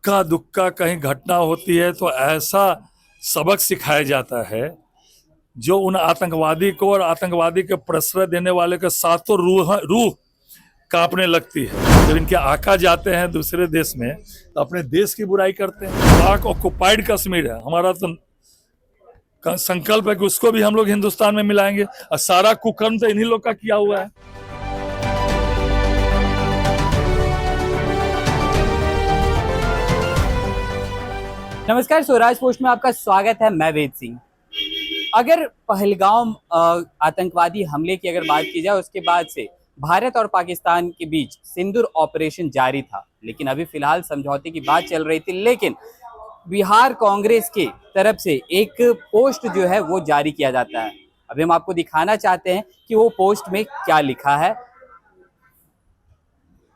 इक्का दुक्का कहीं घटना होती है तो ऐसा सबक सिखाया जाता है जो उन आतंकवादी को और आतंकवादी के प्रश्रय देने वाले के साथ तो रूह कांपने लगती है। जब इनके आका जाते हैं दूसरे देश में तो अपने देश की बुराई करते हैं। पाक ऑक्युपाइड कश्मीर है हमारा, तो संकल्प है कि उसको भी हम लोग हिंदुस्तान में मिलाएंगे और सारा कुकर्म तो इन्हीं लोग का किया हुआ है। नमस्कार, स्वराज पोस्ट में आपका स्वागत है। मैं वेद सिंह। अगर पहलगाम आतंकवादी हमले की अगर बात की जाए, उसके बाद से भारत और पाकिस्तान के बीच सिंदूर ऑपरेशन जारी था, लेकिन अभी फिलहाल समझौते की बात चल रही थी। लेकिन बिहार कांग्रेस की तरफ से एक पोस्ट जो है वो जारी किया जाता है। अभी हम आपको दिखाना चाहते हैं कि वो पोस्ट में क्या लिखा है।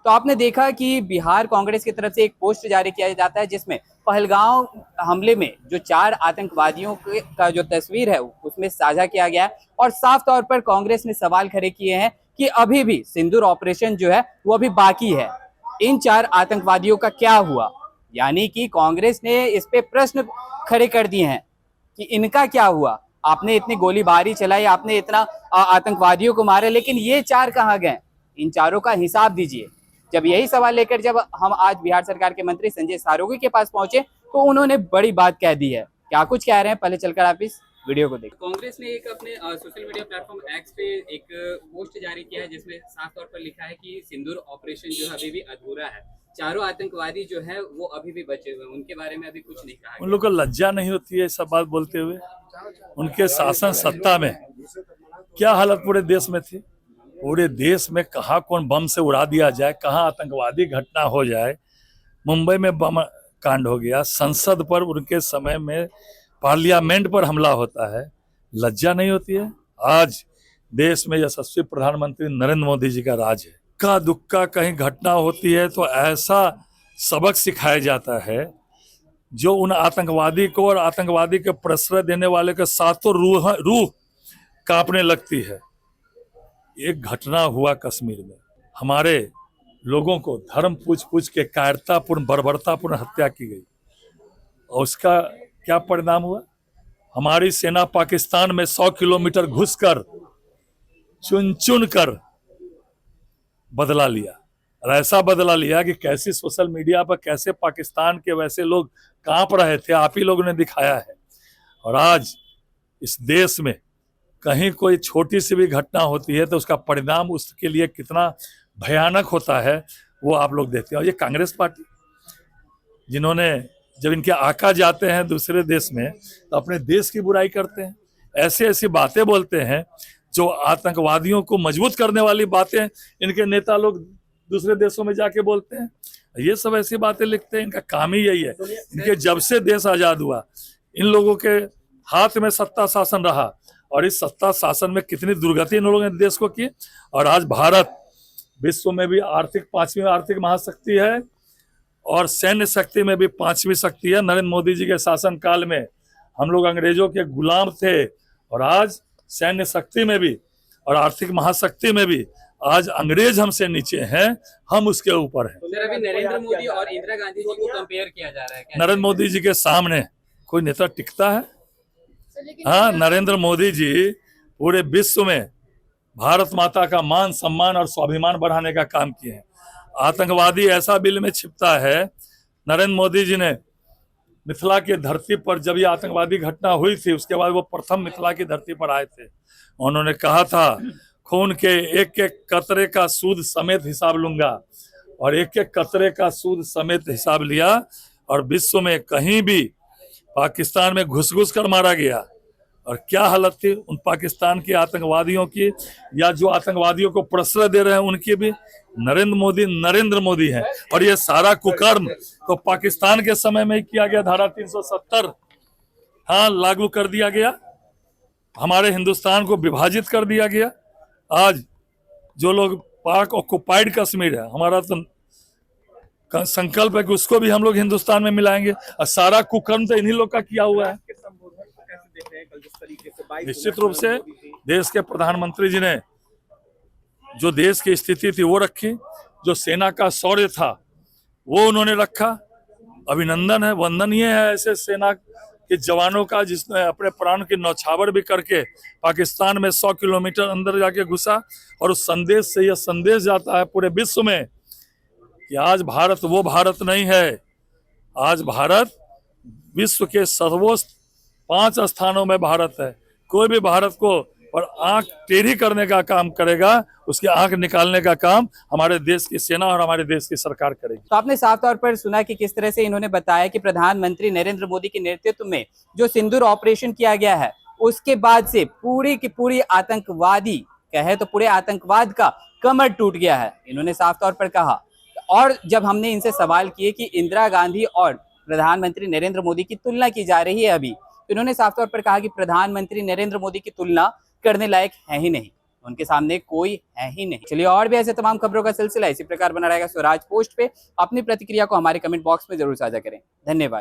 तो आपने देखा कि बिहार कांग्रेस की तरफ से एक पोस्ट जारी किया जाता है जिसमें पहलगाम हमले में जो 4 आतंकवादियों का जो तस्वीर है उसमें साझा किया गया है। और साफ तौर पर कांग्रेस ने सवाल खड़े किए हैं कि अभी भी सिंदूर ऑपरेशन जो है वो अभी बाकी है। इन 4 आतंकवादियों का क्या हुआ? यानी कि कांग्रेस ने इस पे प्रश्न खड़े कर दिए हैं कि इनका क्या हुआ। आपने इतनी गोलीबारी चलाई, आपने इतना आतंकवादियों को मारे, लेकिन ये 4 कहाँ गए? इन चारों का हिसाब दीजिए। जब यही सवाल लेकर जब हम आज बिहार सरकार के मंत्री संजय सारोगी के पास पहुंचे तो उन्होंने बड़ी बात कह दी है। क्या कुछ कह रहे हैं, पहले चलकर आप इस वीडियो को देखें। कांग्रेस ने एक अपने सोशल मीडिया प्लेटफॉर्म एक्स पे एक पोस्ट जारी किया है जिसमें साफ तौर पर लिखा है कि सिंदूर ऑपरेशन जो है अभी भी अधूरा है। 4 आतंकवादी जो है वो अभी भी बचे हुए हैं, उनके बारे में अभी कुछ नहीं कहा। उन लोग को लज्जा नहीं होती है सब बात बोलते हुए? उनके शासन सत्ता में क्या हालत पूरे देश में थी? पूरे देश में कहाँ कौन बम से उड़ा दिया जाए, कहाँ आतंकवादी घटना हो जाए। मुंबई में बम कांड हो गया, संसद पर उनके समय में पार्लियामेंट पर हमला होता है। लज्जा नहीं होती है? आज देश में यशस्वी प्रधानमंत्री नरेंद्र मोदी जी का राज है। इक्का दुक्का कहीं घटना होती है तो ऐसा सबक सिखाया जाता है जो उन आतंकवादी को और आतंकवादी के प्रश्रय देने वाले के साथ तो रूह कांपने लगती है। एक घटना हुआ कश्मीर में, हमारे लोगों को धर्म पूछ के कायरतापूर्ण बर्बरतापूर्ण हत्या की गई और उसका क्या परिणाम हुआ? हमारी सेना पाकिस्तान में 100 किलोमीटर घुसकर चुन चुन कर बदला लिया। और ऐसा बदला लिया कि कैसी सोशल मीडिया पर कैसे पाकिस्तान के वैसे लोग कांप रहे थे, आप ही लोगों ने दिखाया है। और आज इस देश में कहीं कोई छोटी सी भी घटना होती है तो उसका परिणाम उसके लिए कितना भयानक होता है वो आप लोग देखते हैं। और ये कांग्रेस पार्टी, जिन्होंने जब इनके आका जाते हैं दूसरे देश में तो अपने देश की बुराई करते हैं, ऐसी ऐसी बातें बोलते हैं जो आतंकवादियों को मजबूत करने वाली बातें इनके नेता लोग दूसरे देशों में जाके बोलते हैं। ये सब ऐसी बातें लिखते हैं। इनका काम ही यही है। इनके जब से देश आजाद हुआ इन लोगों के हाथ में सत्ता शासन रहा और इस सत्ता शासन में कितनी दुर्गति इन लोगों ने देश को की। और आज भारत विश्व में भी 5वीं आर्थिक महाशक्ति है और सैन्य शक्ति में भी 5वीं शक्ति है। नरेंद्र मोदी जी के शासन काल में हम लोग अंग्रेजों के गुलाम थे और आज सैन्य शक्ति में भी और आर्थिक महाशक्ति में भी आज अंग्रेज हमसे नीचे हैं, हम उसके ऊपर हैं। तो अभी नरेंद्र मोदी और इंदिरा गांधी जी को कंपेयर किया जा रहा है। नरेंद्र मोदी जी के सामने कोई नेता टिकता है? हाँ, नरेंद्र मोदी जी पूरे विश्व में भारत माता का मान सम्मान और स्वाभिमान बढ़ाने का काम किए हैं। आतंकवादी ऐसा बिल में छिपता है। नरेंद्र मोदी जी ने मिथिला की धरती पर जब ये आतंकवादी घटना हुई थी उसके बाद वो प्रथम मिथिला की धरती पर आए थे। उन्होंने कहा था खून के एक एक कतरे का सूद समेत हिसाब लूंगा, और एक एक कतरे का सूद समेत हिसाब लिया। और विश्व में कहीं भी पाकिस्तान में घुस घुस कर मारा गया। और क्या हालत थी उन पाकिस्तान के आतंकवादियों की, या जो आतंकवादियों को प्रश्रय दे रहे हैं उनकी भी। नरेंद्र मोदी है। और ये सारा कुकर्म तो पाकिस्तान के समय में ही किया गया। धारा 370 हाँ लागू कर दिया गया, हमारे हिंदुस्तान को विभाजित कर दिया गया। आज जो लोग पाक ऑक्युपाइड कश्मीर है हमारा, तो संकल्प है कि उसको भी हम लोग हिंदुस्तान में मिलाएंगे और सारा कुकर्म तो इन्हीं लोग का किया हुआ है। निश्चित रूप से देश के प्रधानमंत्री जी ने जो देश की स्थिति थी वो रखी, जो सेना का शौर्य था वो उन्होंने रखा। अभिनंदन है, वंदनीय है ऐसे सेना के जवानों का जिसने अपने प्राण की नौछावर भी करके पाकिस्तान में 100 किलोमीटर अंदर जाके घुसा। और उस संदेश से यह संदेश जाता है पूरे विश्व में कि आज भारत वो भारत नहीं है, आज भारत विश्व के सर्वोच्च 5 स्थानों में भारत है। कोई भी भारत को और आंख टेढ़ी करने का काम करेगा, उसकी आंख निकालने का काम हमारे देश की सेना और हमारे देश की सरकार करेगी। तो आपने साफ तौर पर सुना कि किस तरह से इन्होंने बताया कि प्रधानमंत्री नरेंद्र मोदी के नेतृत्व में जो सिंदूर ऑपरेशन किया गया है, उसके बाद से पूरी की पूरी आतंकवादी कहे तो पूरे आतंकवाद का कमर टूट गया है, इन्होंने साफ तौर पर कहा। और जब हमने इनसे सवाल किए कि इंदिरा गांधी और प्रधानमंत्री नरेंद्र मोदी की तुलना की जा रही है अभी, तो इन्होंने साफ तौर पर कहा कि प्रधानमंत्री नरेंद्र मोदी की तुलना करने लायक है ही नहीं, उनके सामने कोई है ही नहीं। चलिए और भी ऐसे तमाम खबरों का सिलसिला इसी प्रकार बना रहेगा स्वराज पोस्ट पे। अपनी प्रतिक्रिया को हमारे कमेंट बॉक्स में जरूर साझा करें। धन्यवाद।